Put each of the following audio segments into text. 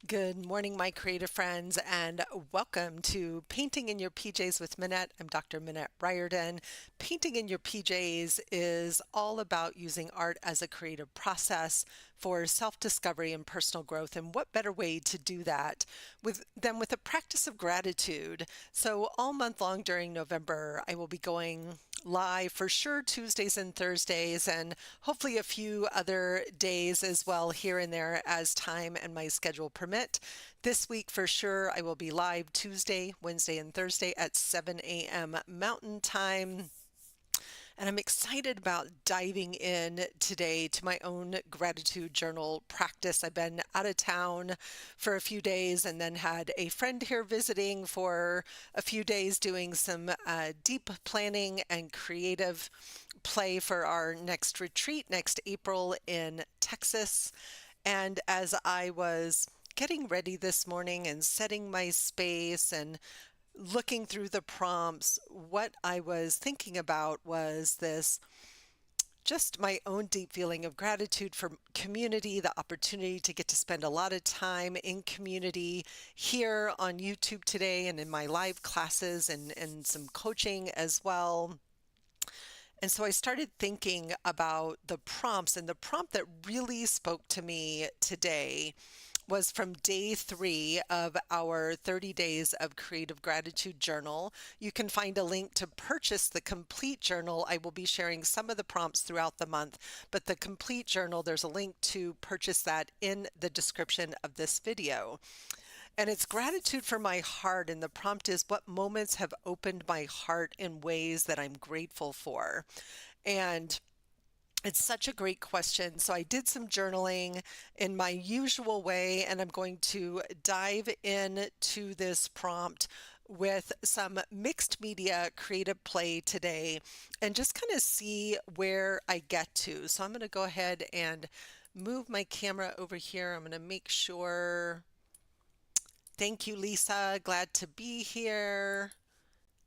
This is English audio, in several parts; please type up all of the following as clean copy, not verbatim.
Good morning, my creative friends, and welcome to Painting in Your PJs with Minette. I'm Dr. Minette Riordan. Painting in Your PJs is all about using art as a creative process for self-discovery and personal growth. And what better way to do that than with a practice of gratitude? So all month long during November, I will be going live for sure Tuesdays and Thursdays, and hopefully a few other days as well here and there as time and my schedule permit. This week for sure, I will be live Tuesday, Wednesday, and Thursday at 7 a.m. Mountain Time. And I'm excited about diving in today to my own gratitude journal practice. I've been out of town for a few days and then had a friend here visiting for a few days doing some deep planning and creative play for our next retreat next April in Texas. And as I was getting ready this morning and setting my space and looking through the prompts, what I was thinking about was this just my own deep feeling of gratitude for community, the opportunity to get to spend a lot of time in community here on YouTube today and in my live classes and some coaching as well. And so I started thinking about the prompts, and the prompt that really spoke to me today was from day 3 of our 30 days of creative gratitude journal. You can find a link to purchase the complete journal. I will be sharing some of the prompts throughout the month, but the complete journal, there's a link to purchase that in the description of this video. And it's gratitude for my heart. And the prompt is, what moments have opened my heart in ways that I'm grateful for? And it's such a great question. So I did some journaling in my usual way, and I'm going to dive into this prompt with some mixed media creative play today and just kind of see where I get to. So I'm going to go ahead and move my camera over here. I'm going to make sure. Thank you, Lisa. Glad to be here.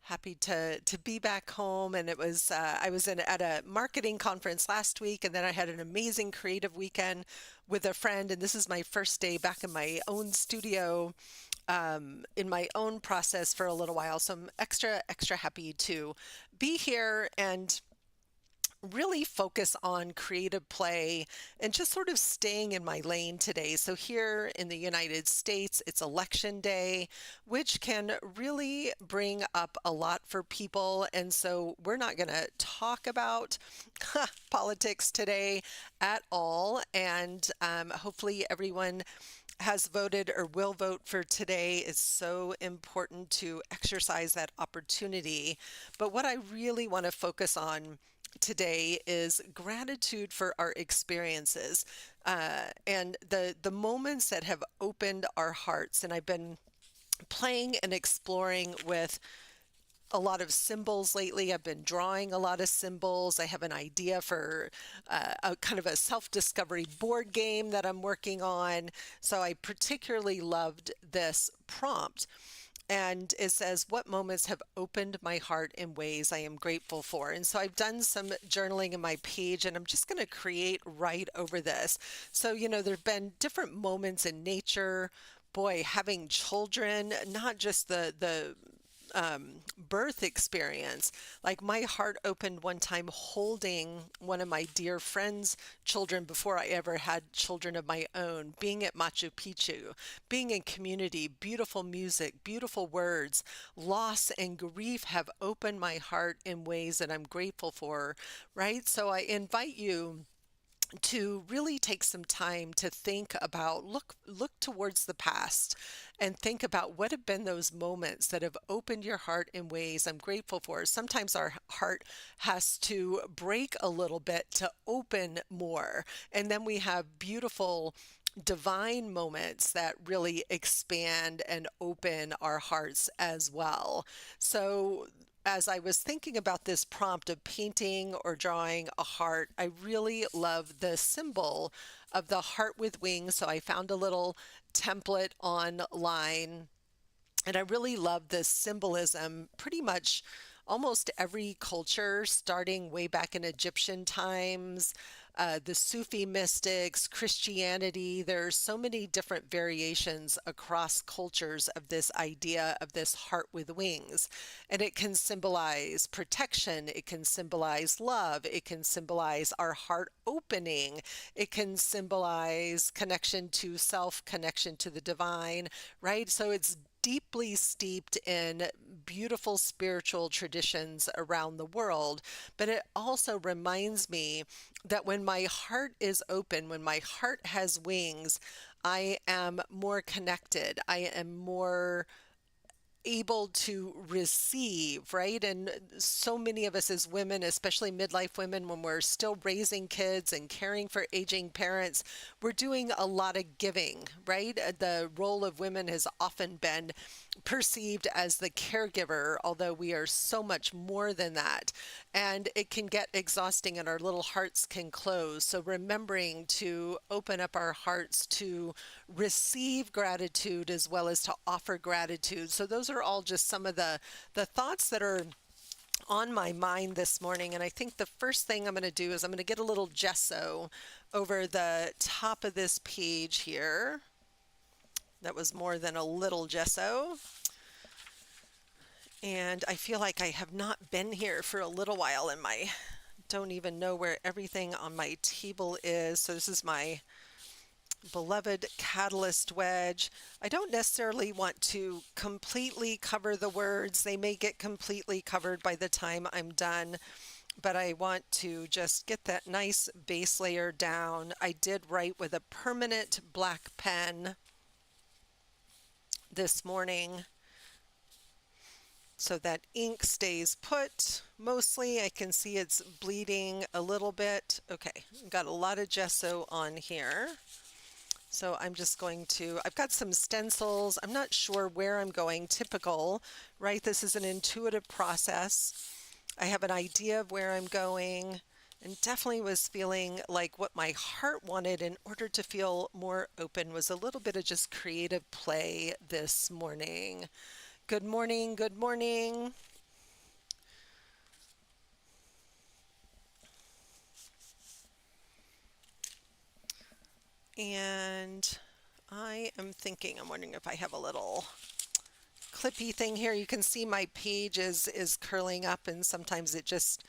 Happy to be back home. And it was I was at a marketing conference last week, and then I had an amazing creative weekend with a friend. And this is my first day back in my own studio, in my own process for a little while. So I'm extra happy to be here and really focus on creative play and just sort of staying in my lane today. So here in the United States, it's election day, which can really bring up a lot for people. And so we're not going to talk about politics today at all. And hopefully everyone has voted or will vote for today. Is so important to exercise that opportunity. But what I really want to focus on today is gratitude for our experiences, and the moments that have opened our hearts. And I've been playing and exploring with a lot of symbols lately. I've been drawing a lot of symbols. I have an idea for a kind of a self-discovery board game that I'm working on. So I particularly loved this prompt. And it says, what moments have opened my heart in ways I am grateful for? And so I've done some journaling in my page, and I'm just going to create right over this. So, there have been different moments in nature. Boy, having children, not just the birth experience. Like, my heart opened one time holding one of my dear friends' children before I ever had children of my own, being at Machu Picchu, being in community, beautiful music, beautiful words. Loss and grief have opened my heart in ways that I'm grateful for, right? So I invite you to really take some time to think about, look towards the past and think about what have been those moments that have opened your heart in ways I'm grateful for. Sometimes our heart has to break a little bit to open more, and then we have beautiful divine moments that really expand and open our hearts as well. So as I was thinking about this prompt of painting or drawing a heart, I really love the symbol of the heart with wings. So I found a little template online, and I really love the symbolism. Pretty much almost every culture, starting way back in Egyptian times, the Sufi mystics, Christianity. There's so many different variations across cultures of this idea of this heart with wings. And it can symbolize protection, it can symbolize love, it can symbolize our heart opening, it can symbolize connection to self, connection to the divine, right? So it's deeply steeped in beautiful spiritual traditions around the world. But it also reminds me that when my heart is open, when my heart has wings, I am more connected. I am more able to receive, right? And so many of us as women, especially midlife women, when we're still raising kids and caring for aging parents, we're doing a lot of giving, right? The role of women has often been perceived as the caregiver, although we are so much more than that. And it can get exhausting and our little hearts can close. So remembering to open up our hearts to receive gratitude as well as to offer gratitude. So those are all just some of the thoughts that are on my mind this morning. And I think the first thing I'm going to do is I'm going to get a little gesso over the top of this page here. That was more than a little gesso. And I feel like I have not been here for a little while and I don't even know where everything on my table is. So this is my beloved catalyst wedge. I don't necessarily want to completely cover the words. They may get completely covered by the time I'm done, but I want to just get that nice base layer down. I did write with a permanent black pen this morning so that ink stays put. Mostly I can see it's bleeding a little bit. Okay, got a lot of gesso on here. So I'm just going to, I've got some stencils. I'm not sure where I'm going. Typical, right? This is an intuitive process. I have an idea of where I'm going and definitely was feeling like what my heart wanted in order to feel more open was a little bit of just creative play this morning. Good morning, good morning. And I am thinking, I'm wondering if I have a little clippy thing here. You can see my page is curling up and sometimes it just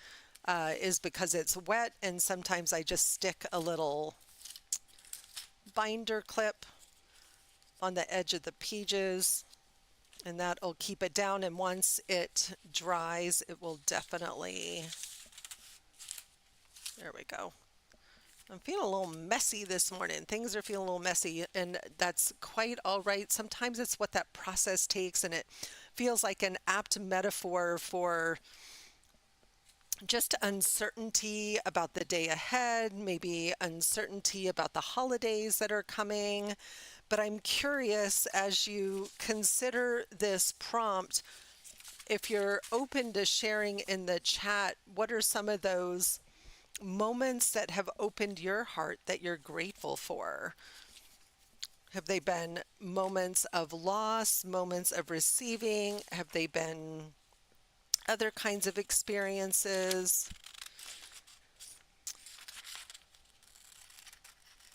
is because it's wet and sometimes I just stick a little binder clip on the edge of the pages and that'll keep it down, and once it dries it will definitely, there we go. I'm feeling a little messy this morning. Things are feeling a little messy, and that's quite all right. Sometimes it's what that process takes, and it feels like an apt metaphor for just uncertainty about the day ahead, maybe uncertainty about the holidays that are coming. But I'm curious, as you consider this prompt, if you're open to sharing in the chat, what are some of those moments that have opened your heart that you're grateful for? Have they been moments of loss, moments of receiving? Have they been other kinds of experiences?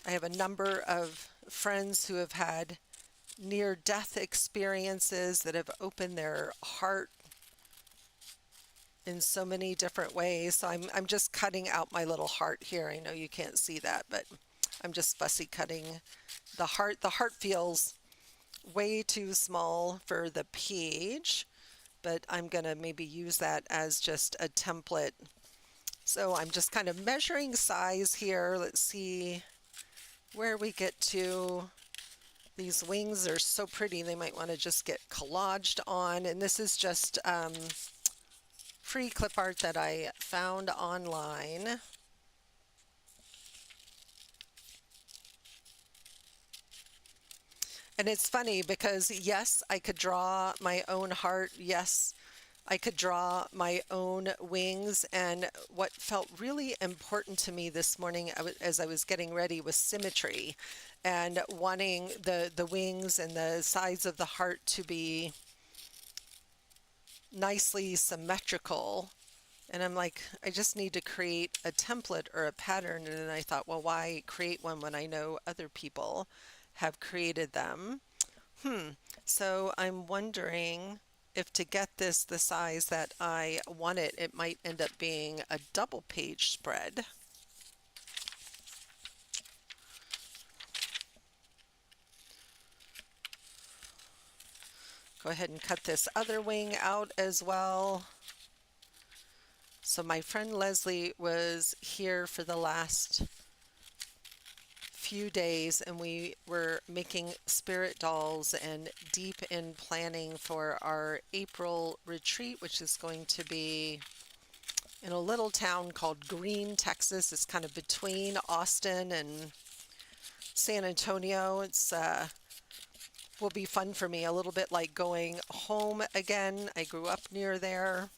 I have a number of friends who have had near-death experiences that have opened their heart in so many different ways. So I'm just cutting out my little heart here. I know you can't see that, but I'm just fussy cutting the heart. The heart feels way too small for the page, but I'm going to maybe use that as just a template. So I'm just kind of measuring size here. Let's see where we get to. These wings are so pretty. They might want to just get collaged on. And this is just free clip art that I found online. And it's funny because yes, I could draw my own heart. Yes, I could draw my own wings. And what felt really important to me this morning as I was getting ready was symmetry and wanting the wings and the sides of the heart to be nicely symmetrical. And I'm like, I just need to create a template or a pattern. And then I thought, well, why create one when I know other people have created them? Hmm. So I'm wondering if to get this the size that I want it, it might end up being a double page spread. Go ahead and cut this other wing out as well. So my friend Leslie was here for the last few days and we were making spirit dolls and deep in planning for our April retreat, which is going to be in a little town called Green, Texas. It's kind of between Austin and San Antonio. It's will be fun for me, a little bit like going home again. I grew up near there.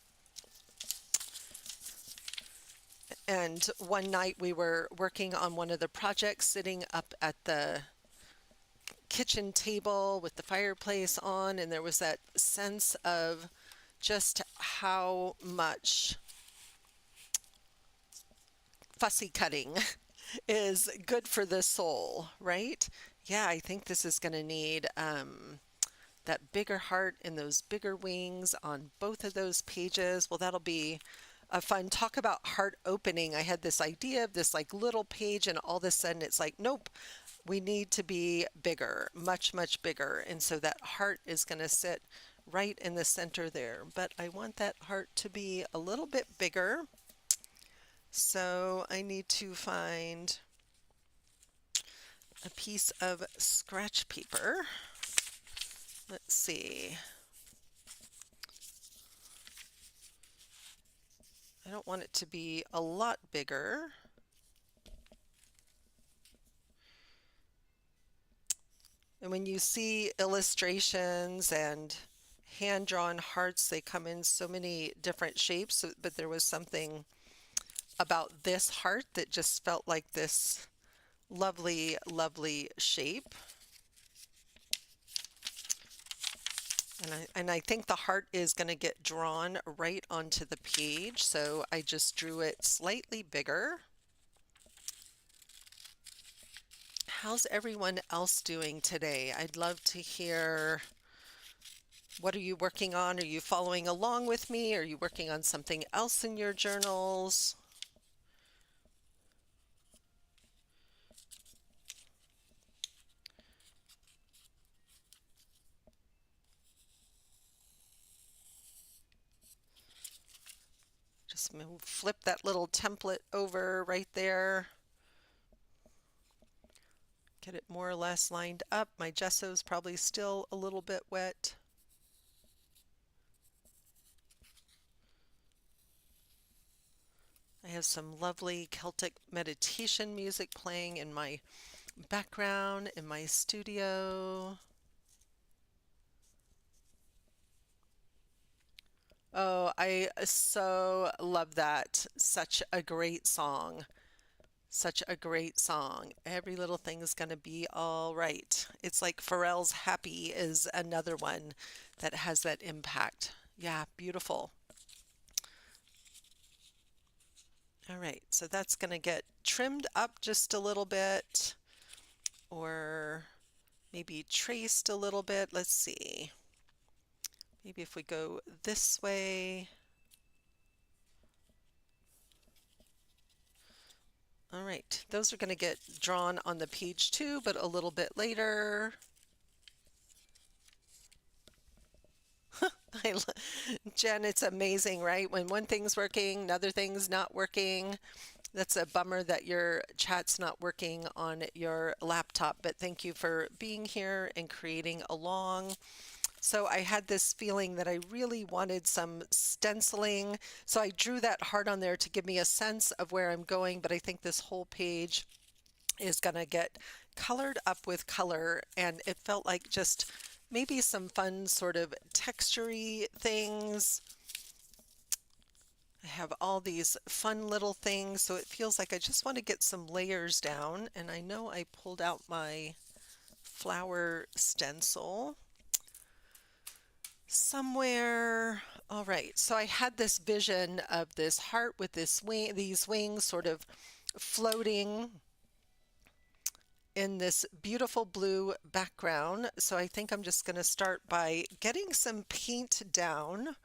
And one night we were working on one of the projects, sitting up at the kitchen table with the fireplace on, and there was that sense of just how much fussy cutting is good for the soul, right? Yeah, I think this is going to need that bigger heart and those bigger wings on both of those pages. Well, that'll be a fun talk about heart opening. I had this idea of this like little page, and all of a sudden it's like, nope, we need to be bigger, much, much bigger. And so that heart is going to sit right in the center there. But I want that heart to be a little bit bigger. So I need to find a piece of scratch paper. Let's see. I don't want it to be a lot bigger. And when you see illustrations and hand-drawn hearts, they come in so many different shapes, but there was something about this heart that just felt like this lovely, lovely shape. And I think the heart is going to get drawn right onto the page, so I just drew it slightly bigger. How's everyone else doing today? I'd love to hear, what are you working on? Are you following along with me? Are you working on something else in your journals? Just flip that little template over right there. Get it more or less lined up. My gesso's probably still a little bit wet. I have some lovely Celtic meditation music playing in my background in my studio. Oh, I so love that. Such a great song. Such a great song. Every little thing is going to be all right. It's like Pharrell's Happy is another one that has that impact. Yeah, beautiful. All right, so that's going to get trimmed up just a little bit, or maybe traced a little bit. Let's see. Maybe if we go this way. All right, those are going to get drawn on the page too, but a little bit later. Jen, it's amazing, right? When one thing's working, another thing's not working. That's a bummer that your chat's not working on your laptop, but thank you for being here and creating along. So I had this feeling that I really wanted some stenciling. So I drew that heart on there to give me a sense of where I'm going, but I think this whole page is going to get colored up with color, and it felt like just maybe some fun sort of textury things. I have all these fun little things, so it feels like I just want to get some layers down, and I know I pulled out my flower stencil. somewhere. All right, so I had this vision of this heart with these wings sort of floating in this beautiful blue background. So I think I'm just going to start by getting some paint down,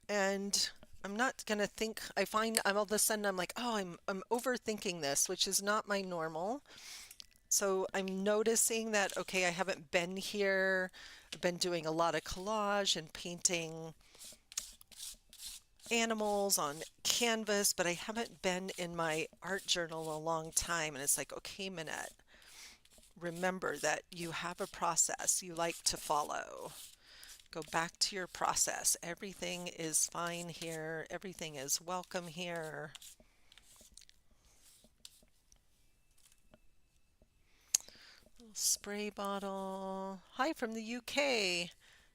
and I'm not going to think. I find I'm all of a sudden I'm like, oh, I'm overthinking this, which is not my normal. So I'm noticing that, okay, I haven't been here. I've been doing a lot of collage and painting animals on canvas, but I haven't been in my art journal a long time. And it's like, okay, Minette, remember that you have a process you like to follow. Go back to your process. Everything is fine here. Everything is welcome here. Spray bottle. Hi from the UK.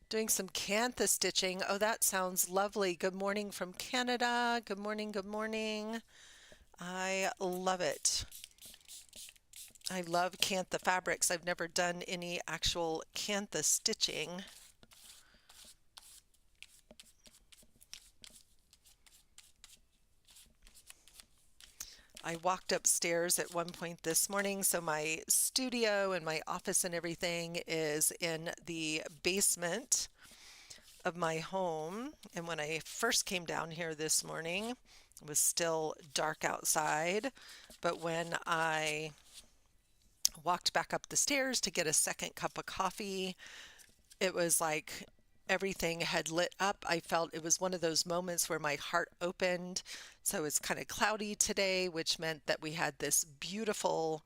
Doing some cantha stitching. Oh, that sounds lovely. Good morning from Canada. Good morning, good morning. I love it. I love cantha fabrics. I've never done any actual cantha stitching. I walked upstairs at one point this morning, so my studio and my office and everything is in the basement of my home. And when I first came down here this morning, it was still dark outside. But when I walked back up the stairs to get a second cup of coffee, it was like everything had lit up. I felt it was one of those moments where my heart opened. So it's kind of cloudy today, which meant that we had this beautiful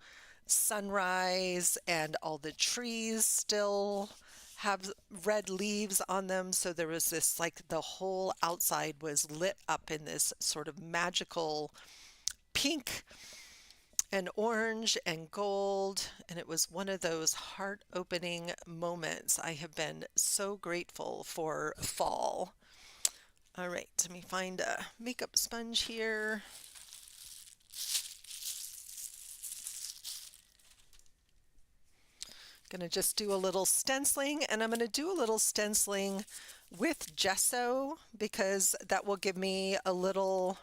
sunrise and all the trees still have red leaves on them. So there was this, like, the whole outside was lit up in this sort of magical pink and orange and gold, and it was one of those heart-opening moments. I have been so grateful for fall. All right, let me find a makeup sponge here. Gonna just do a little stenciling, and I'm gonna do a little stenciling with gesso because that will give me a little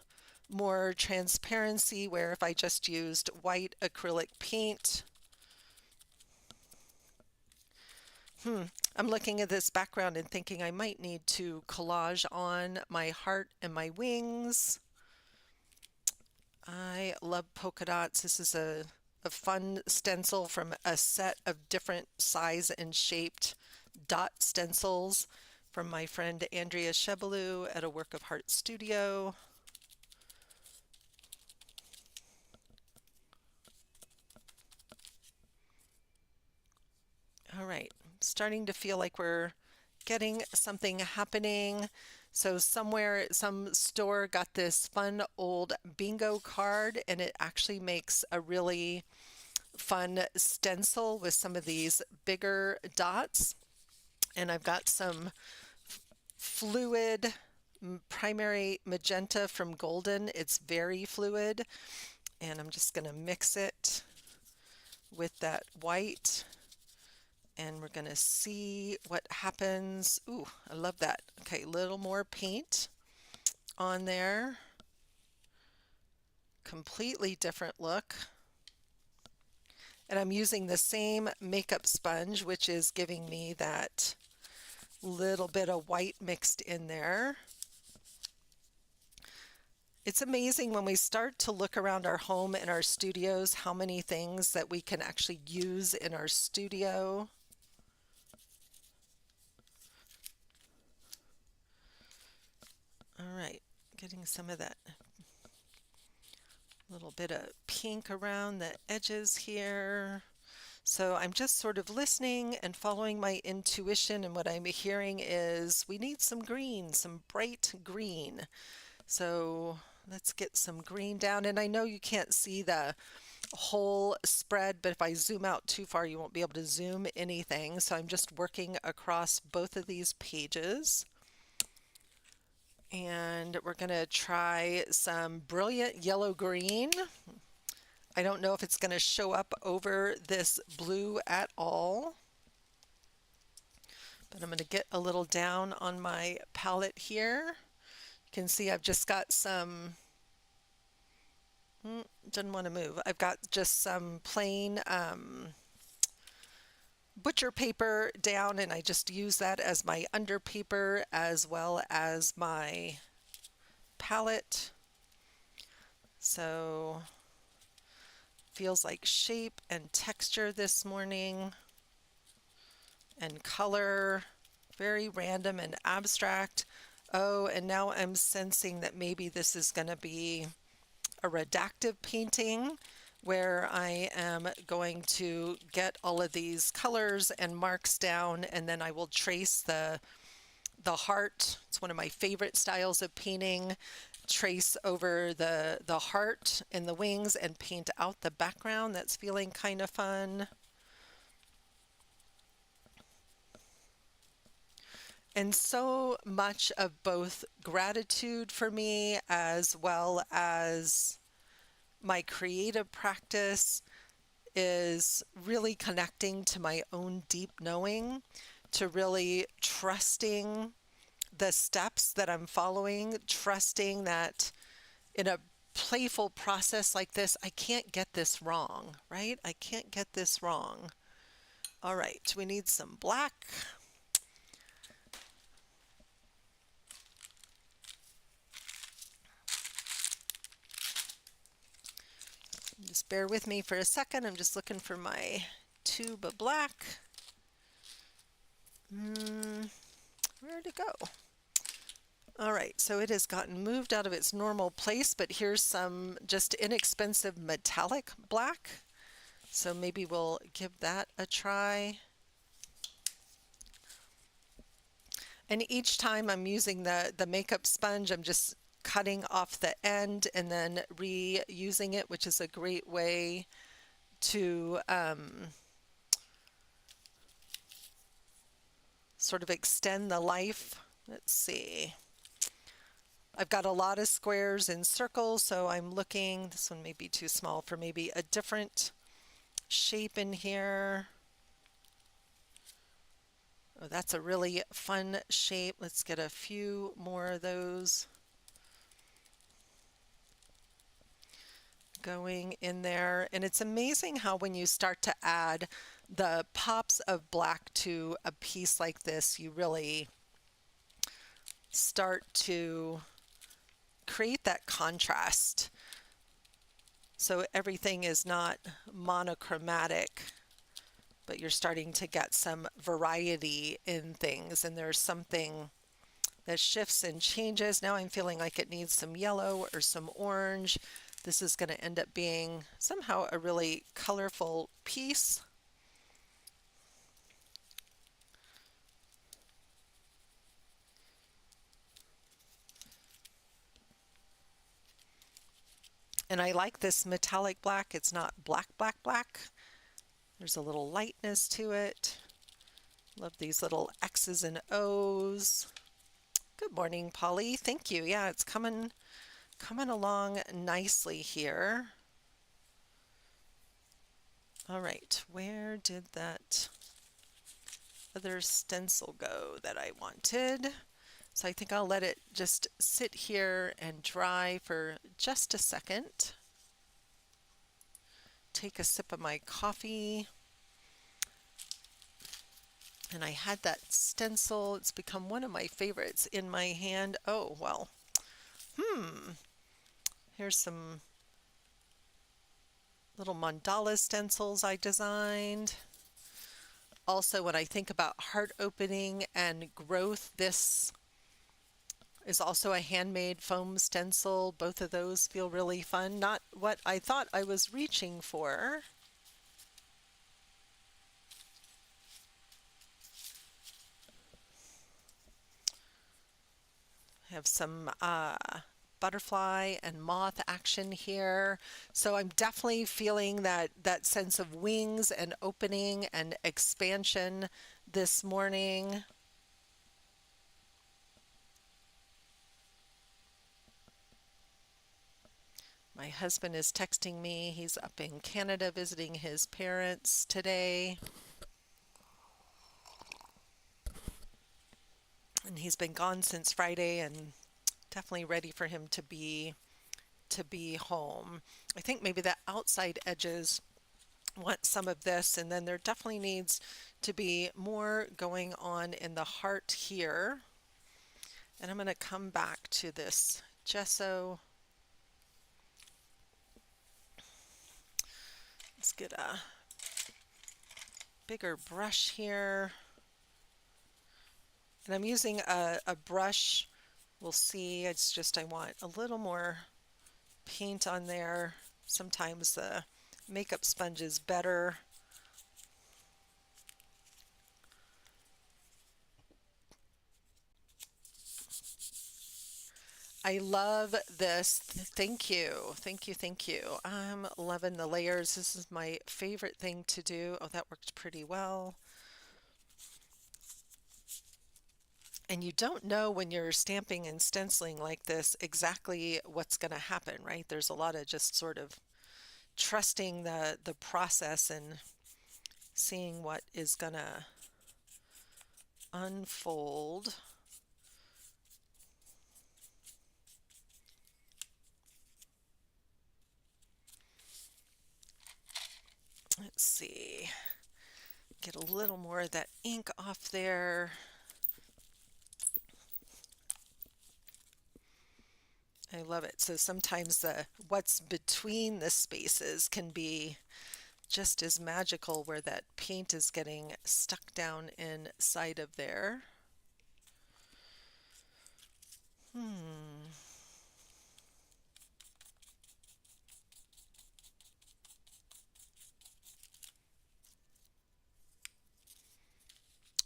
more transparency, where if I just used white acrylic paint. I'm looking at this background and thinking I might need to collage on my heart and my wings. I love polka dots. This is a fun stencil from a set of different size and shaped dot stencils from my friend Andrea Shebelou at a Work of Heart studio. All right, starting to feel like we're getting something happening. So somewhere, some store got this fun old bingo card, and it actually makes a really fun stencil with some of these bigger dots. And I've got some fluid primary magenta from Golden. It's very fluid, and I'm just going to mix it with that white, and we're going to see what happens. Ooh, I love that. Okay, a little more paint on there. Completely different look. And I'm using the same makeup sponge, which is giving me that little bit of white mixed in there. It's amazing when we start to look around our home and our studios, how many things that we can actually use in our studio. All right, getting some of that little bit of pink around the edges here. So I'm just sort of listening and following my intuition, and what I'm hearing is we need some green, some bright green. So let's get some green down. And I know you can't see the whole spread, but if I zoom out too far, you won't be able to zoom anything. So I'm just working across both of these pages. And we're going to try some brilliant yellow green. I don't know if it's going to show up over this blue at all, but And I'm going to get a little down on my palette here. You can see I've just got some, didn't want to move. I've got just some plain butcher paper down, and I just use that as my under paper as well as my palette. So feels like shape and texture this morning, and color, very random and abstract. Oh, and now I'm sensing that maybe this is going to be a redactive painting where I am going to get all of these colors and marks down, and then I will trace the heart. It's one of my favorite styles of painting. Trace over the heart and the wings and paint out the background. That's feeling kind of fun. And so much of both gratitude for me as well as my creative practice is really connecting to my own deep knowing, to really trusting the steps that I'm following, trusting that in a playful process like this, I can't get this wrong, right? I can't get this wrong. All right, we need some black. Just bear with me for a second. I'm just looking for my tube of black. Where'd it go? All right, so it has gotten moved out of its normal place, but here's some just inexpensive metallic black. So maybe we'll give that a try. And each time I'm using the makeup sponge, I'm just cutting off the end and then reusing it, which is a great way to sort of extend the life. Let's see. I've got a lot of squares and circles, so I'm looking, this one may be too small for maybe a different shape in here. Oh, that's a really fun shape. Let's get a few more of those going in there. And it's amazing how when you start to add the pops of black to a piece like this, you really start to create that contrast. So everything is not monochromatic, but you're starting to get some variety in things, and there's something that shifts and changes. Now I'm feeling like it needs some yellow or some orange. This is going to end up being somehow a really colorful piece. And I like this metallic black. It's not black, black, black. There's a little lightness to it. Love these little X's and O's. Good morning, Polly. Thank you. Yeah, it's coming along nicely here. All right, where did that other stencil go that I wanted? So I think I'll let it just sit here and dry for just a second. Take a sip of my coffee. And I had that stencil. It's become one of my favorites in my hand. Oh, well. Here's some little mandala stencils I designed. Also, when I think about heart opening and growth, this is also a handmade foam stencil. Both of those feel really fun. Not what I thought I was reaching for. I have some butterfly and moth action here. So I'm definitely feeling that sense of wings and opening and expansion this morning. My husband is texting me. He's up in Canada visiting his parents today. He's been gone since Friday and definitely ready for him to be home. I think maybe the outside edges want some of this, and then there definitely needs to be more going on in the heart here. And I'm going to come back to this gesso. Let's get a bigger brush here. And I'm using a brush. We'll see. It's just I want a little more paint on there. Sometimes the makeup sponge is better. I love this. Thank you. Thank you. Thank you. I'm loving the layers. This is my favorite thing to do. Oh, that worked pretty well. And you don't know when you're stamping and stenciling like this exactly what's going to happen, right? There's a lot of just sort of trusting the process and seeing what is going to unfold. Let's see. Get a little more of that ink off there. I love it. So sometimes what's between the spaces can be just as magical where that paint is getting stuck down inside of there.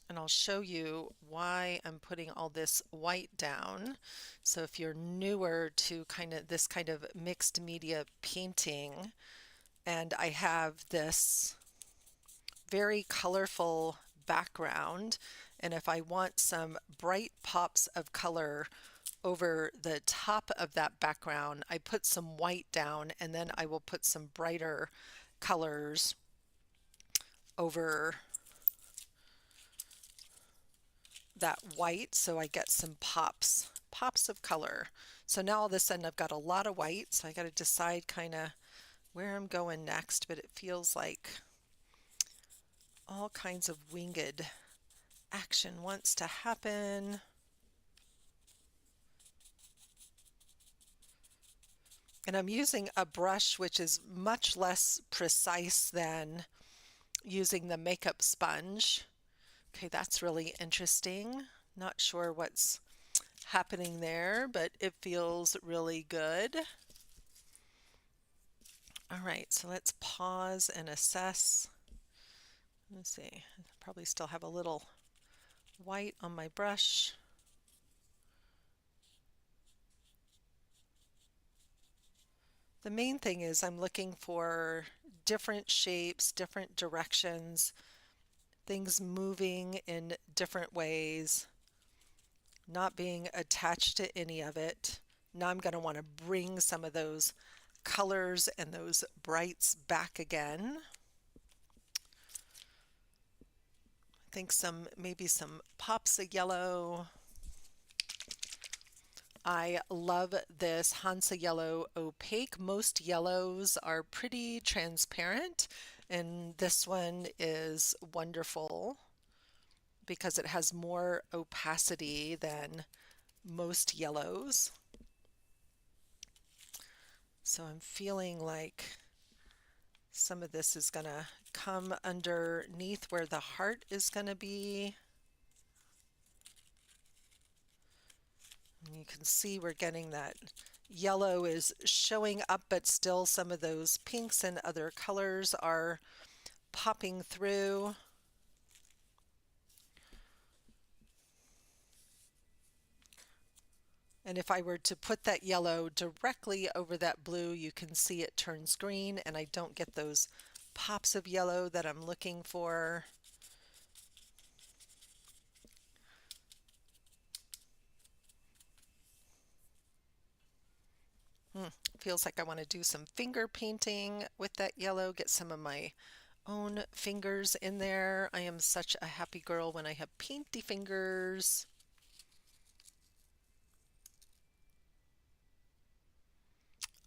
And I'll show you why I'm putting all this white down. So if you're newer to this kind of mixed media painting, and I have this very colorful background, and if I want some bright pops of color over the top of that background, I put some white down, and then I will put some brighter colors over that white so I get some pops of color. So now all of a sudden I've got a lot of white, so I got to decide kind of where I'm going next, but it feels like all kinds of winged action wants to happen. And I'm using a brush which is much less precise than using the makeup sponge. Okay, that's really interesting. Not sure what's happening there, but it feels really good. All right, so let's pause and assess. Let's see, I probably still have a little white on my brush. The main thing is I'm looking for different shapes, different directions, things moving in different ways, not being attached to any of it. Now I'm going to want to bring some of those colors and those brights back again. I think maybe some pops of yellow. I love this Hansa Yellow Opaque. Most yellows are pretty transparent, and this one is wonderful because it has more opacity than most yellows. So I'm feeling like some of this is going to come underneath where the heart is going to be. And you can see we're getting that yellow is showing up, but still some of those pinks and other colors are popping through. And if I were to put that yellow directly over that blue, you can see it turns green, and I don't get those pops of yellow that I'm looking for. Feels like I want to do some finger painting with that yellow, get some of my own fingers in there. I am such a happy girl when I have painty fingers.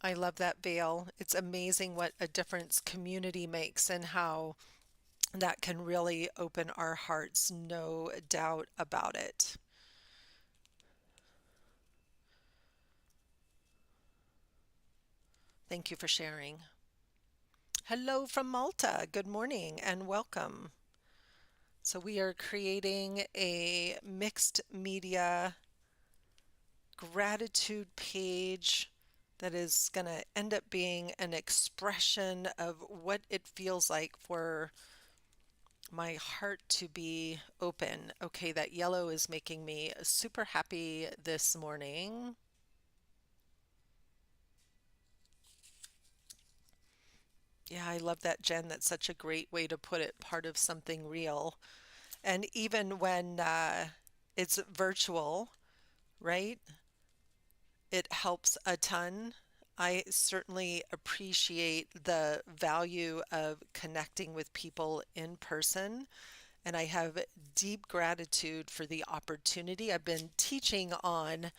I love that veil. It's amazing what a difference community makes and how that can really open our hearts, no doubt about it. Thank you for sharing. Hello from Malta. Good morning and welcome. So, we are creating a mixed media gratitude page that is going to end up being an expression of what it feels like for my heart to be open. Okay, that yellow is making me super happy this morning. Yeah, I love that, Jen. That's such a great way to put it, part of something real. And even when it's virtual, right? It helps a ton. I certainly appreciate the value of connecting with people in person, and I have deep gratitude for the opportunity. I've been teaching on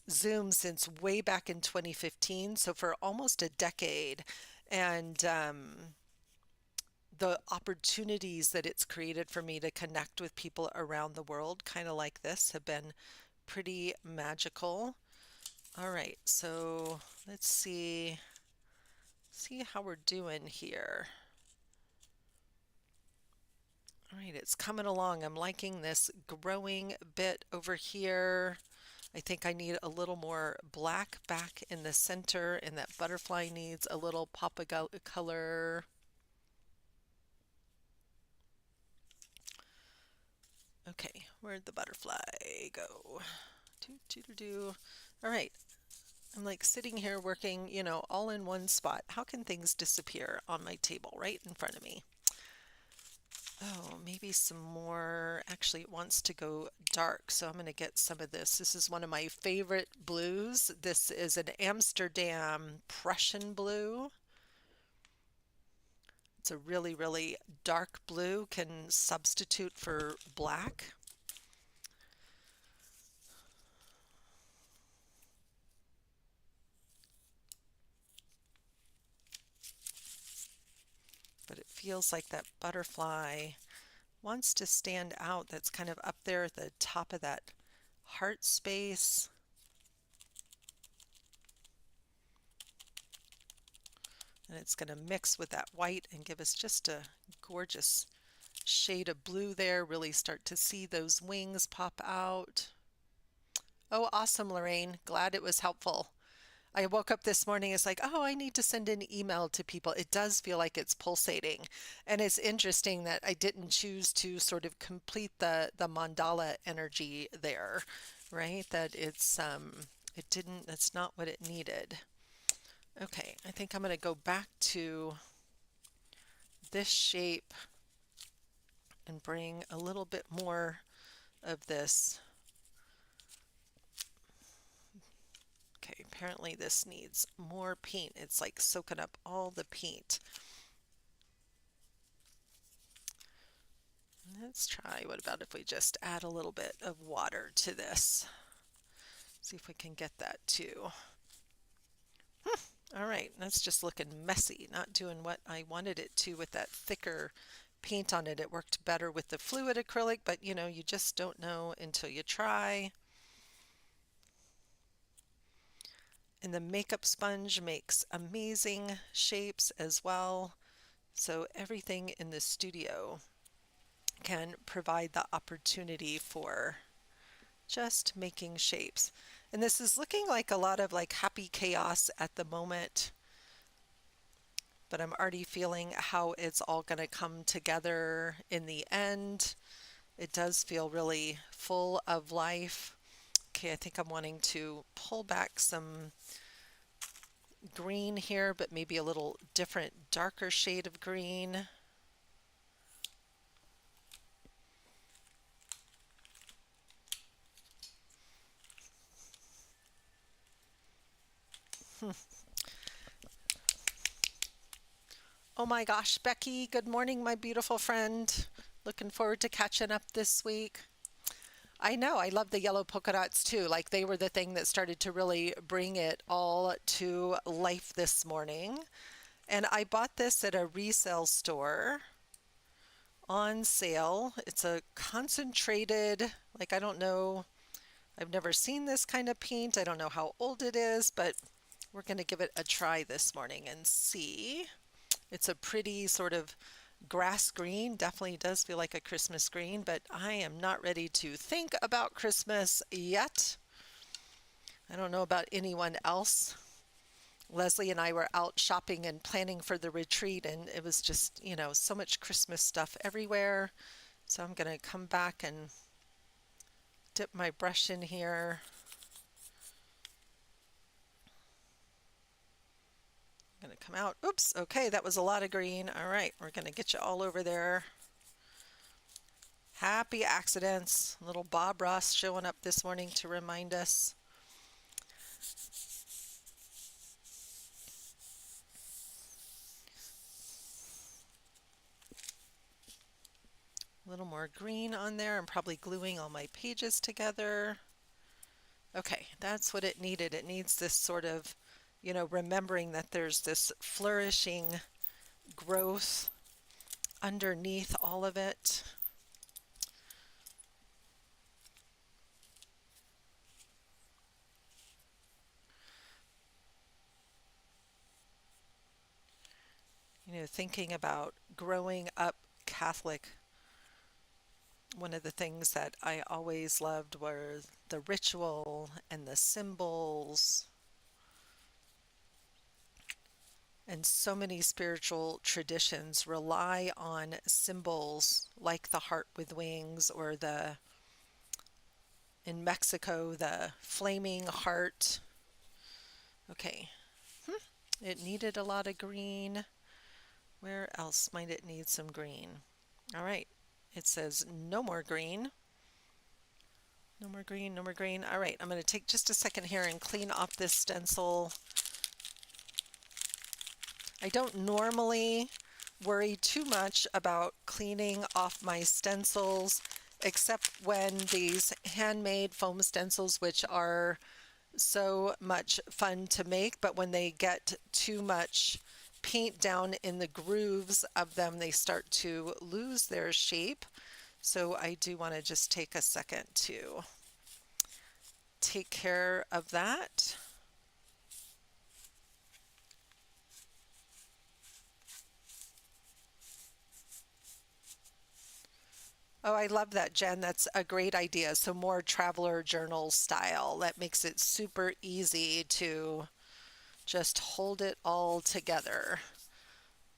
Zoom since way back in 2015, so for almost a decade. And the opportunities that it's created for me to connect with people around the world, kind of like this, have been pretty magical. All right, so let's see how we're doing here. All right, it's coming along. I'm liking this growing bit over here. I think I need a little more black back in the center, and that butterfly needs a little pop of color. Okay, where'd the butterfly go? Do, do, do, do. All right, I'm like sitting here working, all in one spot. How can things disappear on my table right in front of me? Oh, maybe some more. Actually, it wants to go dark, so I'm going to get some of this. This is one of my favorite blues. This is an Amsterdam Prussian blue. It's a really, really dark blue, can substitute for black. But it feels like that butterfly wants to stand out. That's kind of up there at the top of that heart space. And it's going to mix with that white and give us just a gorgeous shade of blue there. Really start to see those wings pop out. Oh, awesome, Lorraine. Glad it was helpful. I woke up this morning, it's like, oh, I need to send an email to people. It does feel like it's pulsating. And it's interesting that I didn't choose to sort of complete the mandala energy there, right? That it didn't, that's not what it needed. Okay, I think I'm going to go back to this shape and bring a little bit more of this. Okay, apparently this needs more paint. It's like soaking up all the paint. Let's try, what about if we just add a little bit of water to this? See if we can get that too. All right, that's just looking messy, not doing what I wanted it to with that thicker paint on it. It worked better with the fluid acrylic, but you just don't know until you try. And the makeup sponge makes amazing shapes as well. So everything in the studio can provide the opportunity for just making shapes. And this is looking like a lot of like happy chaos at the moment, but I'm already feeling how it's all going to come together in the end. It does feel really full of life. Okay, I think I'm wanting to pull back some green here, but maybe a little different, darker shade of green. Oh my gosh, Becky, good morning, my beautiful friend. Looking forward to catching up this week. I know. I love the yellow polka dots too. Like they were the thing that started to really bring it all to life this morning. And I bought this at a resale store on sale. It's a concentrated, like I don't know, I've never seen this kind of paint. I don't know how old it is, but we're going to give it a try this morning and see. It's a pretty sort of grass green, definitely does feel like a Christmas green, but I am not ready to think about Christmas yet. I don't know about anyone else. Leslie and I were out shopping and planning for the retreat, and it was just, so much Christmas stuff everywhere. So I'm going to come back and dip my brush in here. I'm going to come out. Oops, okay, that was a lot of green. All right, we're going to get you all over there. Happy accidents. Little Bob Ross showing up this morning to remind us. A little more green on there. I'm probably gluing all my pages together. Okay, that's what it needed. It needs this sort of, remembering that there's this flourishing growth underneath all of it. Thinking about growing up Catholic, one of the things that I always loved were the ritual and the symbols. And so many spiritual traditions rely on symbols like the heart with wings or in Mexico, the flaming heart. Okay, it needed a lot of green. Where else might it need some green? All right, it says no more green. No more green, no more green. All right, I'm going to take just a second here and clean off this stencil. I don't normally worry too much about cleaning off my stencils, except when these handmade foam stencils, which are so much fun to make, but when they get too much paint down in the grooves of them, they start to lose their shape. So I do want to just take a second to take care of that. Oh, I love that, Jen. That's a great idea. So more traveler journal style. That makes it super easy to just hold it all together.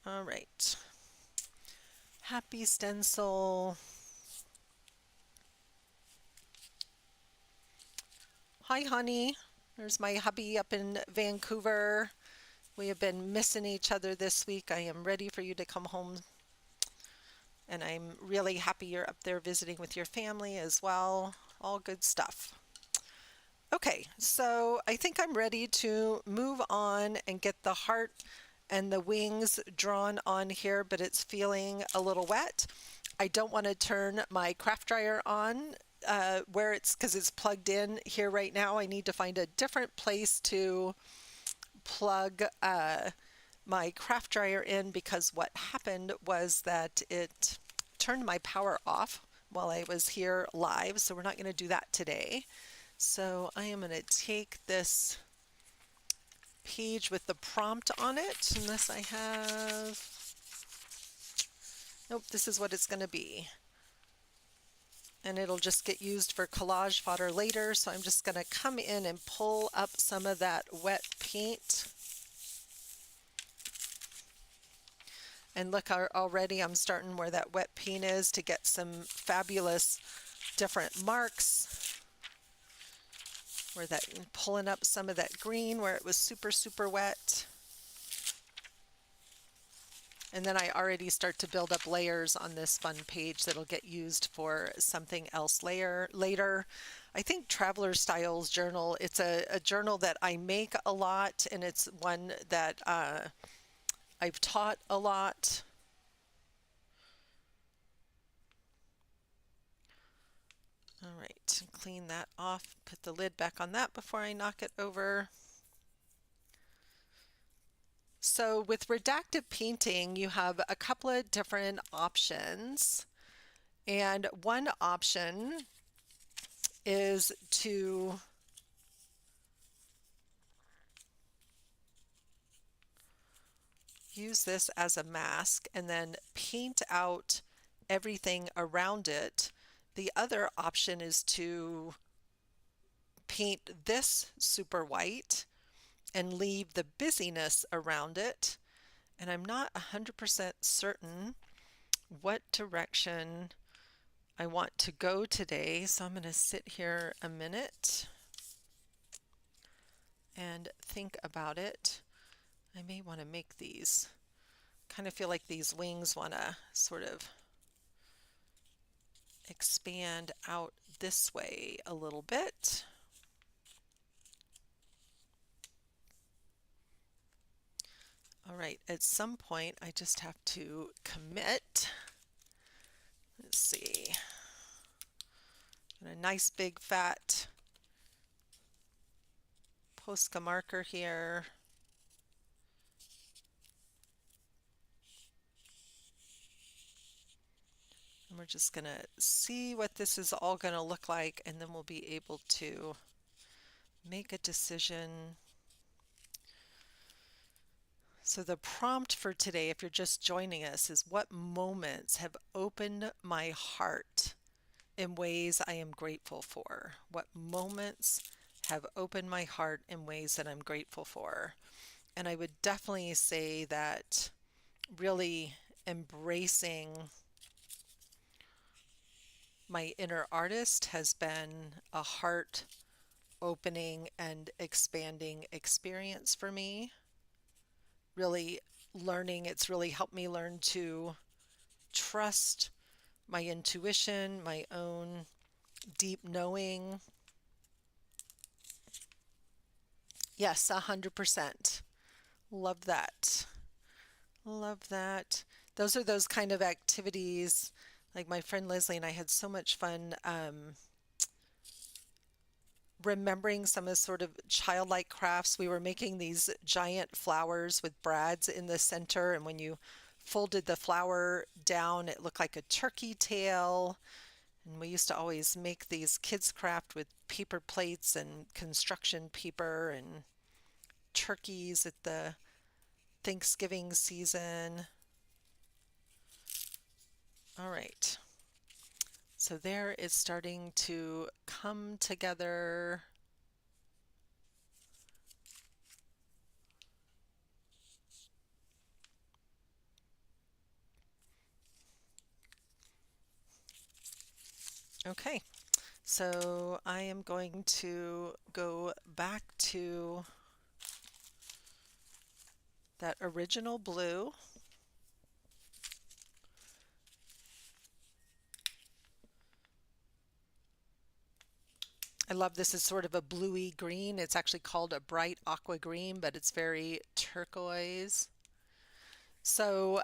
All right. Happy stencil. Hi, honey. There's my hubby up in Vancouver. We have been missing each other this week. I am ready for you to come home. And I'm really happy you're up there visiting with your family as well. All good stuff. Okay, so I think I'm ready to move on and get the heart and the wings drawn on here, but it's feeling a little wet. I don't want to turn my craft dryer on because it's plugged in here right now. I need to find a different place to plug my craft dryer in, because what happened was that it turned my power off while I was here live, so we're not going to do that today. So I am going to take this page with the prompt on it, unless I have... Nope, this is what it's going to be. And it'll just get used for collage fodder later, so I'm just going to come in and pull up some of that wet paint. And look, already I'm starting where that wet paint is to get some fabulous different marks. Where that, pulling up some of that green where it was super, super wet. And then I already start to build up layers on this fun page that'll get used for something else later. I think Traveler Styles Journal, it's a journal that I make a lot, and it's one that I've taught a lot. All right, clean that off, put the lid back on that before I knock it over. So with redacted painting, you have a couple of different options. And one option is to use this as a mask and then paint out everything around it. The other option is to paint this super white and leave the busyness around it. And I'm not 100% certain what direction I want to go today, so I'm going to sit here a minute and think about it. I may want to make these. Kind of feel like these wings want to sort of expand out this way a little bit. All right, at some point I just have to commit. Let's see. Got a nice big fat posca marker here. And we're just going to see what this is all going to look like, and then we'll be able to make a decision. So the prompt for today, if you're just joining us, is what moments have opened my heart in ways I am grateful for? What moments have opened my heart in ways that I'm grateful for? And I would definitely say that really embracing my inner artist has been a heart opening and expanding experience for me. Really learning, it's really helped me learn to trust my intuition, my own deep knowing. Yes, 100%. Love that. Love that. Those are those kind of activities. Like my friend Leslie and I had so much fun remembering some of the sort of childlike crafts. We were making these giant flowers with brads in the center, and when you folded the flower down, it looked like a turkey tail. And we used to always make these kids craft with paper plates and construction paper and turkeys at the Thanksgiving season. All right. So there it's starting to come together. Okay, so I am going to go back to that original blue. I love this is sort of a bluey green. It's actually called a bright aqua green, but it's very turquoise. So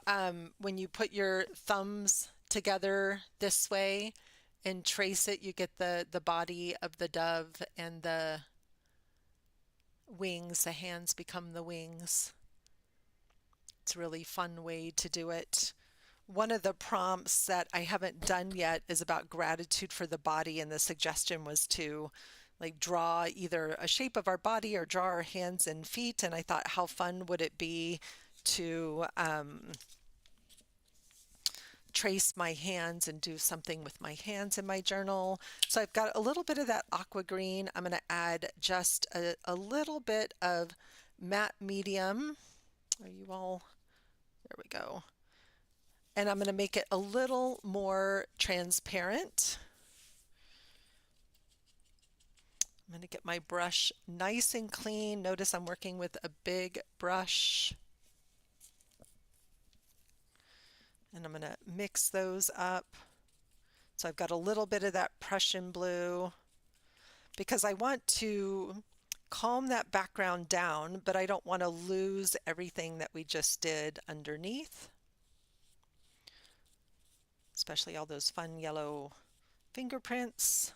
when you put your thumbs together this way and trace it, you get the body of the dove and the wings. The hands become the wings. It's a really fun way to do it. One of the prompts that I haven't done yet is about gratitude for the body, and the suggestion was to like draw either a shape of our body or draw our hands and feet. And I thought, how fun would it be to trace my hands and do something with my hands in my journal. So I've got a little bit of that aqua green. I'm going to add just a little bit of matte medium. Are you all? There we go. And I'm going to make it a little more transparent. I'm going to get my brush nice and clean. Notice I'm working with a big brush. And I'm going to mix those up. So I've got a little bit of that Prussian blue because I want to calm that background down, but I don't want to lose everything that we just did underneath. Especially all those fun yellow fingerprints.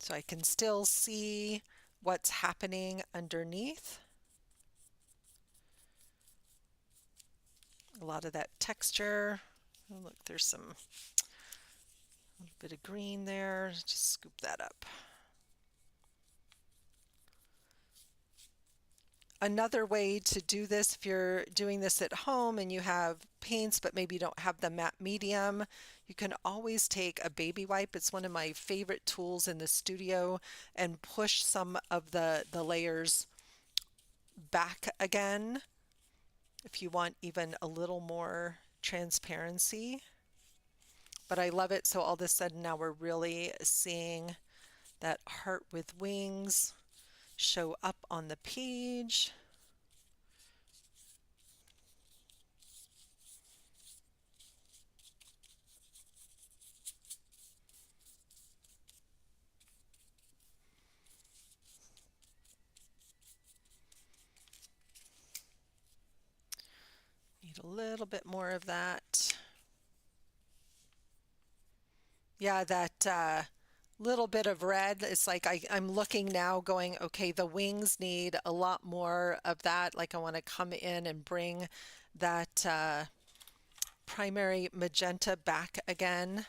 so I can still see what's happening underneath. A lot of that texture. Oh, look, there's some a little bit of green there. Just scoop that up. Another way to do this, if you're doing this at home and you have paints but maybe you don't have the matte medium, you can always take a baby wipe. It's one of my favorite tools in the studio, and push some of the layers back again if you want even a little more transparency. But I love it. So all of a sudden now we're really seeing that heart with wings show up on the page. Need a little bit more of that. Yeah, that little bit of red. It's like I'm looking now going, okay, the wings need a lot more of that. Like I want to come in and bring that primary magenta back again.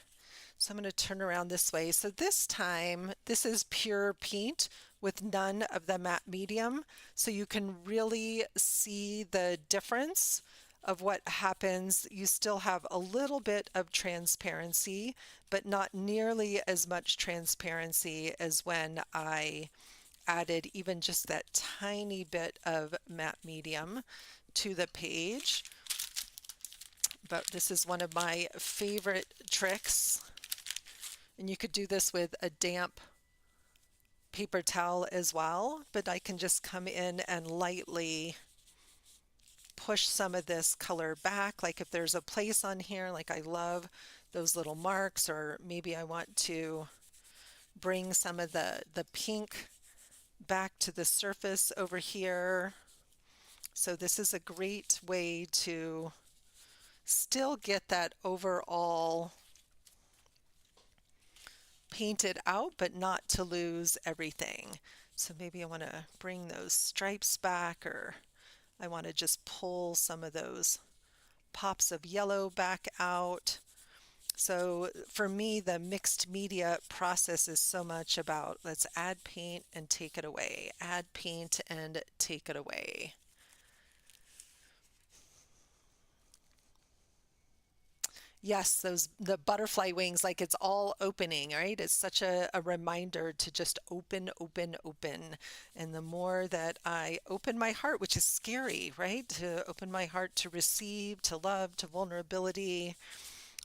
So I'm going to turn around this way. So this time, this is pure paint with none of the matte medium. So you can really see the difference of what happens. You still have a little bit of transparency, but not nearly as much transparency as when I added even just that tiny bit of matte medium to the page. But this is one of my favorite tricks. And you could do this with a damp paper towel as well, but I can just come in and lightly push some of this color back. Like if there's a place on here, like I love those little marks, or maybe I want to bring some of the pink back to the surface over here. So this is a great way to still get that overall painted out, but not to lose everything. So maybe I want to bring those stripes back, or I want to just pull some of those pops of yellow back out. So for me, the mixed media process is so much about let's add paint and take it away, add paint and take it away. Yes, the butterfly wings, like it's all opening, right? It's such a reminder to just open, open, open. And the more that I open my heart, which is scary, right? To open my heart to receive, to love, to vulnerability,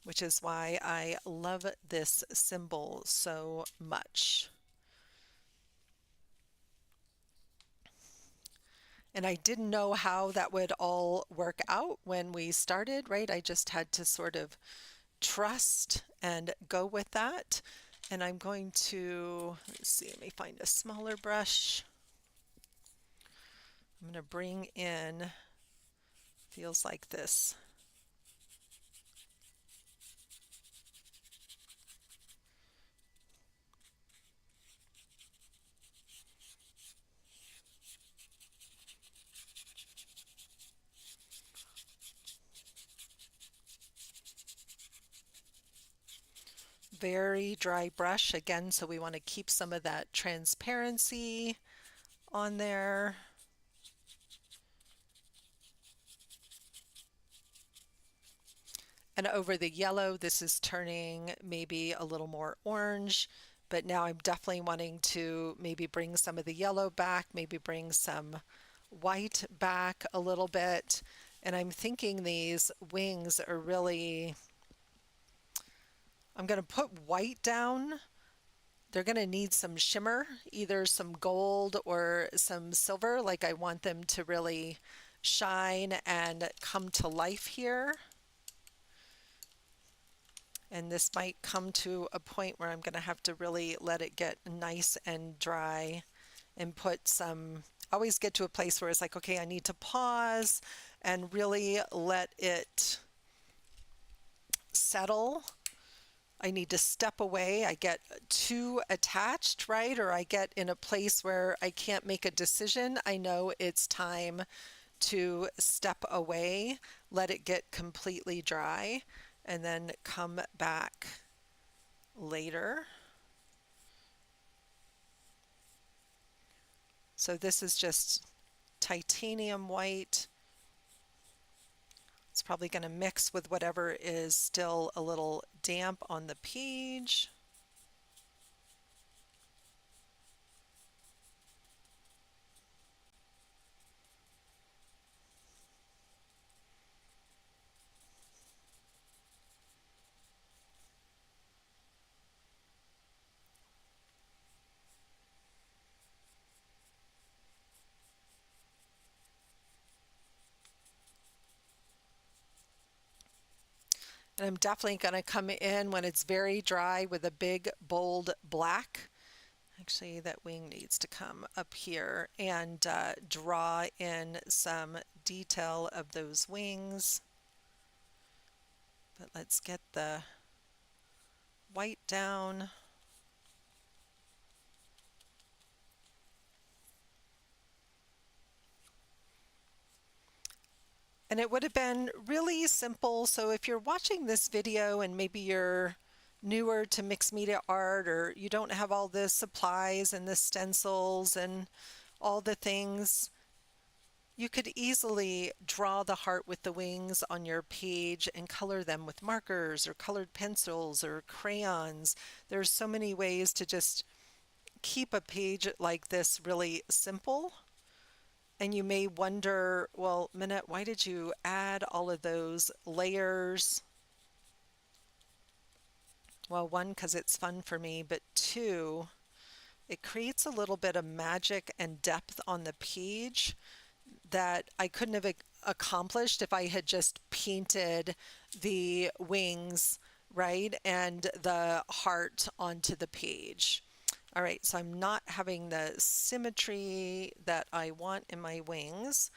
which is why I love this symbol so much. And I didn't know how that would all work out when we started, right? I just had to sort of trust and go with that. And I'm going to, let's see, let me find a smaller brush. I'm going to bring in, feels like this. Very dry brush again, so we want to keep some of that transparency on there. And over the yellow, this is turning maybe a little more orange, but now I'm definitely wanting to maybe bring some of the yellow back, maybe bring some white back a little bit. And I'm thinking these wings are really, I'm going to put white down. They're going to need some shimmer, either some gold or some silver. Like I want them to really shine and come to life here. And this might come to a point where I'm going to have to really let it get nice and dry and put some, always get to a place where it's like, okay, I need to pause and really let it settle I need to step away, I get too attached, right? Or I get in a place where I can't make a decision, I know it's time to step away, let it get completely dry, and then come back later. So this is just titanium white. It's probably going to mix with whatever is still a little damp on the page. And I'm definitely going to come in when it's very dry with a big, bold black. Actually, that wing needs to come up here and draw in some detail of those wings. But let's get the white down. And it would have been really simple. So if you're watching this video and maybe you're newer to mixed media art, or you don't have all the supplies and the stencils and all the things, you could easily draw the heart with the wings on your page and color them with markers or colored pencils or crayons. There's so many ways to just keep a page like this really simple. And you may wonder, well, Minette, why did you add all of those layers? Well, one, because it's fun for me, but two, it creates a little bit of magic and depth on the page that I couldn't have accomplished if I had just painted the wings, right, and the heart onto the page. All right, so I'm not having the symmetry that I want in my wings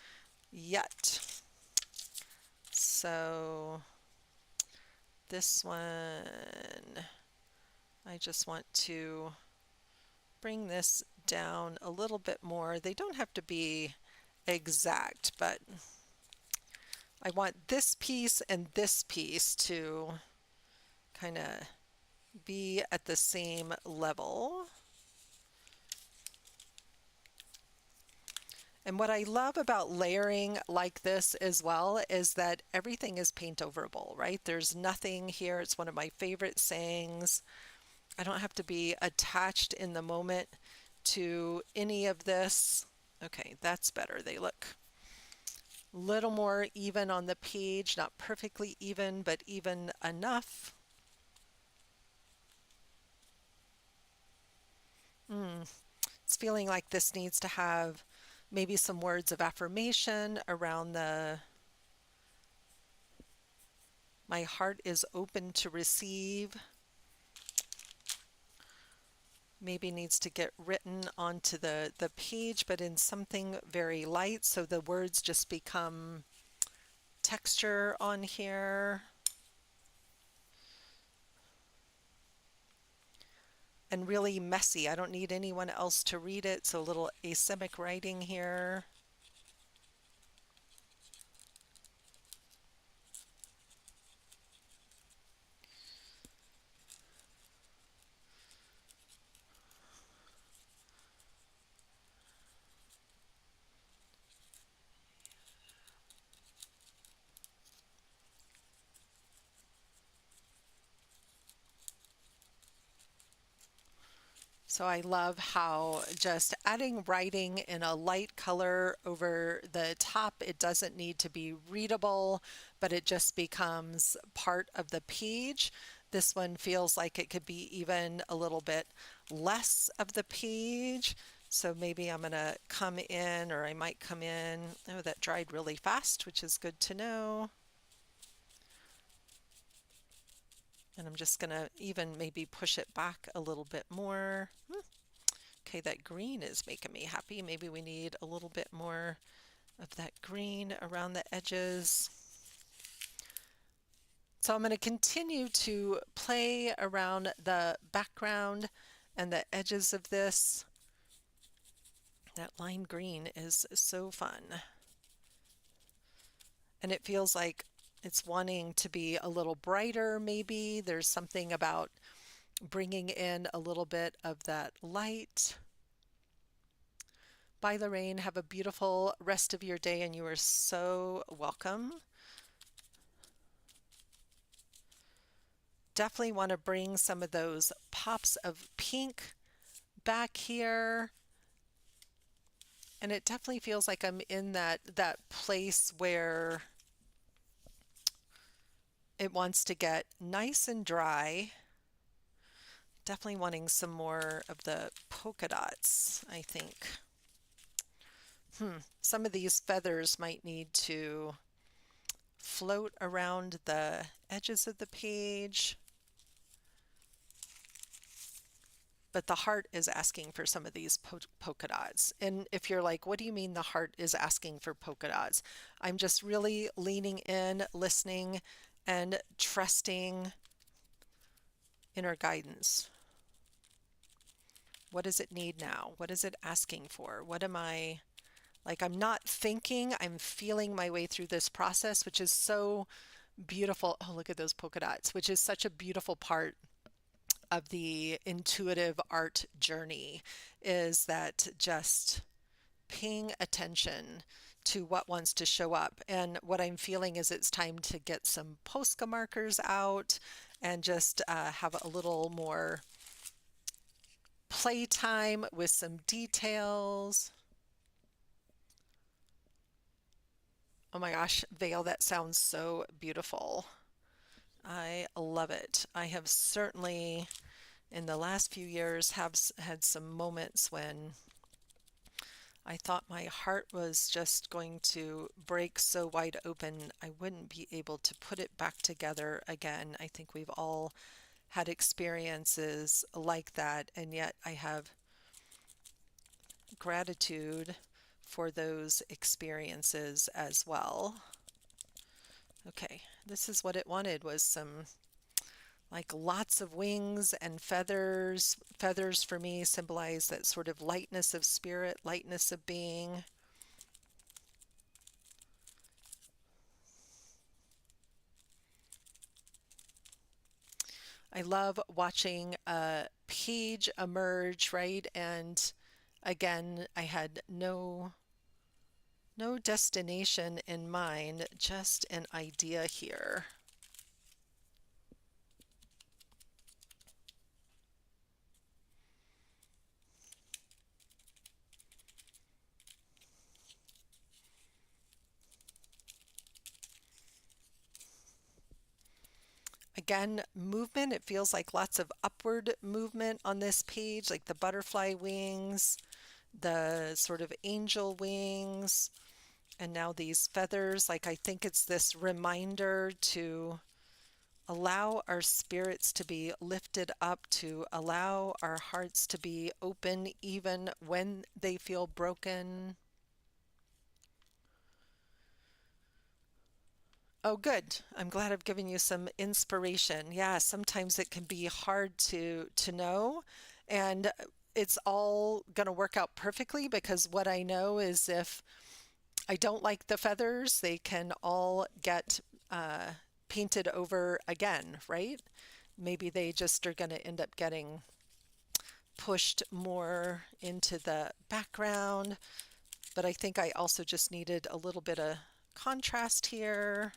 yet. So this one, I just want to bring this down a little bit more. They don't have to be exact, but I want this piece and this piece to kind of be at the same level. And what I love about layering like this as well is that everything is paint overable, right? There's nothing here. It's one of my favorite sayings. I don't have to be attached in the moment to any of this. Okay, that's better. They look a little more even on the page, not perfectly even, but even enough. It's feeling like this needs to have maybe some words of affirmation around the my heart is open to receive. Maybe needs to get written onto the page, but in something very light, so the words just become texture on here. And really messy. I don't need anyone else to read it, so a little asemic writing here. So I love how just adding writing in a light color over the top, it doesn't need to be readable, but it just becomes part of the page. This one feels like it could be even a little bit less of the page. So maybe I'm going to come in, or I might come in. Oh, that dried really fast, which is good to know. And I'm just going to even maybe push it back a little bit more. Okay, that green is making me happy. Maybe we need a little bit more of that green around the edges. So I'm going to continue to play around the background and the edges of this. That lime green is so fun. And it feels like it's wanting to be a little brighter, maybe. There's something about bringing in a little bit of that light. Bye, Lorraine. Have a beautiful rest of your day, and you are so welcome. Definitely want to bring some of those pops of pink back here. And it definitely feels like I'm in that place where it wants to get nice and dry. Definitely wanting some more of the polka dots, I think. Some of these feathers might need to float around the edges of the page. But the heart is asking for some of these polka dots. And if you're like, what do you mean the heart is asking for polka dots? I'm just really leaning in, listening, and trusting inner guidance. What does it need now? What is it asking for? What am I like? I'm not thinking, I'm feeling my way through this process, which is so beautiful. Oh, look at those polka dots, which is such a beautiful part of the intuitive art journey, is that just paying attention to what wants to show up. And what I'm feeling is it's time to get some posca markers out and just have a little more playtime with some details. Oh my gosh, Vale, that sounds so beautiful. I love it. I have certainly, in the last few years, have had some moments when I thought my heart was just going to break so wide open I wouldn't be able to put it back together again. I think we've all had experiences like that, and yet I have gratitude for those experiences as well. Okay, this is what it wanted, was some like lots of wings and feathers. Feathers for me symbolize that sort of lightness of spirit, lightness of being. I love watching a page emerge, right? And again, I had no destination in mind, just an idea here. Again, movement, it feels like lots of upward movement on this page, like the butterfly wings, the sort of angel wings, and now these feathers. Like, I think it's this reminder to allow our spirits to be lifted up, to allow our hearts to be open even when they feel broken. Oh, good. I'm glad I've given you some inspiration. Yeah, sometimes it can be hard to know, and it's all going to work out perfectly, because what I know is if I don't like the feathers, they can all get painted over again, right? Maybe they just are going to end up getting pushed more into the background, but I think I also just needed a little bit of contrast here.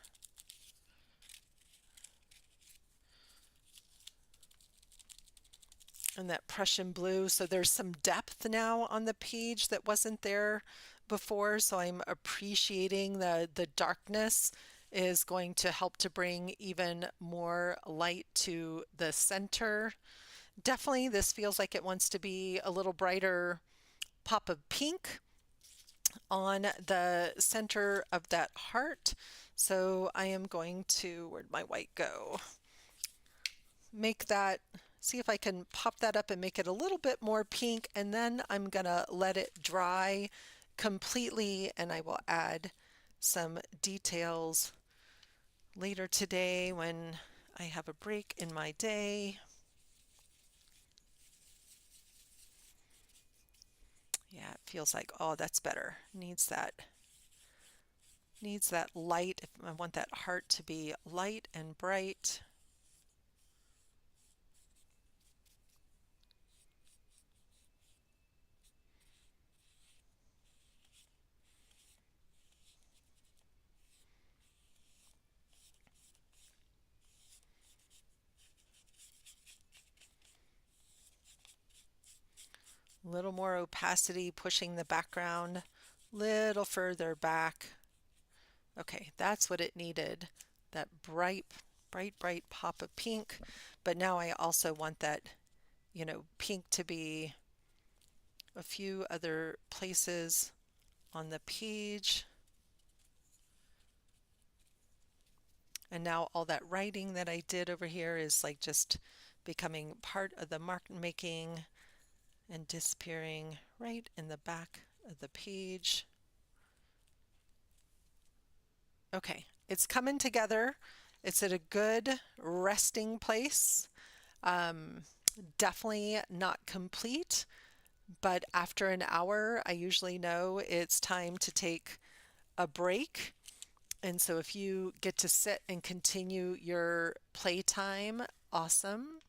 And that Prussian blue. So there's some depth now on the page that wasn't there before. So I'm appreciating the darkness is going to help to bring even more light to the center. Definitely this feels like it wants to be a little brighter pop of pink on the center of that heart. So I am going to, where'd my white go? Make that, see if I can pop that up and make it a little bit more pink, and then I'm gonna let it dry completely, and I will add some details later today when I have a break in my day. Yeah, it feels like, oh, that's better. Needs that light. I want that heart to be light and bright. A little more opacity, pushing the background a little further back. Okay, that's what it needed. That bright pop of pink. But now I also want that, pink to be a few other places on the page. And now all that writing that I did over here is like just becoming part of the mark making and disappearing right in the back of the page. Okay, it's coming together. It's at a good resting place. Um, Definitely not complete, but after an hour, I usually know it's time to take a break. And so if you get to sit and continue your playtime, awesome.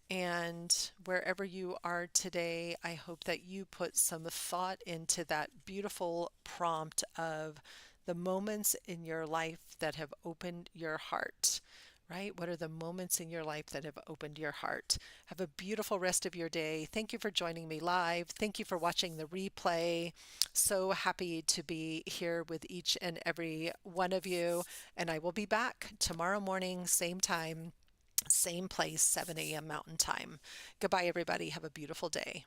And wherever you are today, I hope that you put some thought into that beautiful prompt of the moments in your life that have opened your heart, right? What are the moments in your life that have opened your heart? Have a beautiful rest of your day. Thank you for joining me live. Thank you for watching the replay. So happy to be here with each and every one of you. And I will be back tomorrow morning, same time, same place, 7 a.m. Mountain Time. Goodbye, everybody. Have a beautiful day.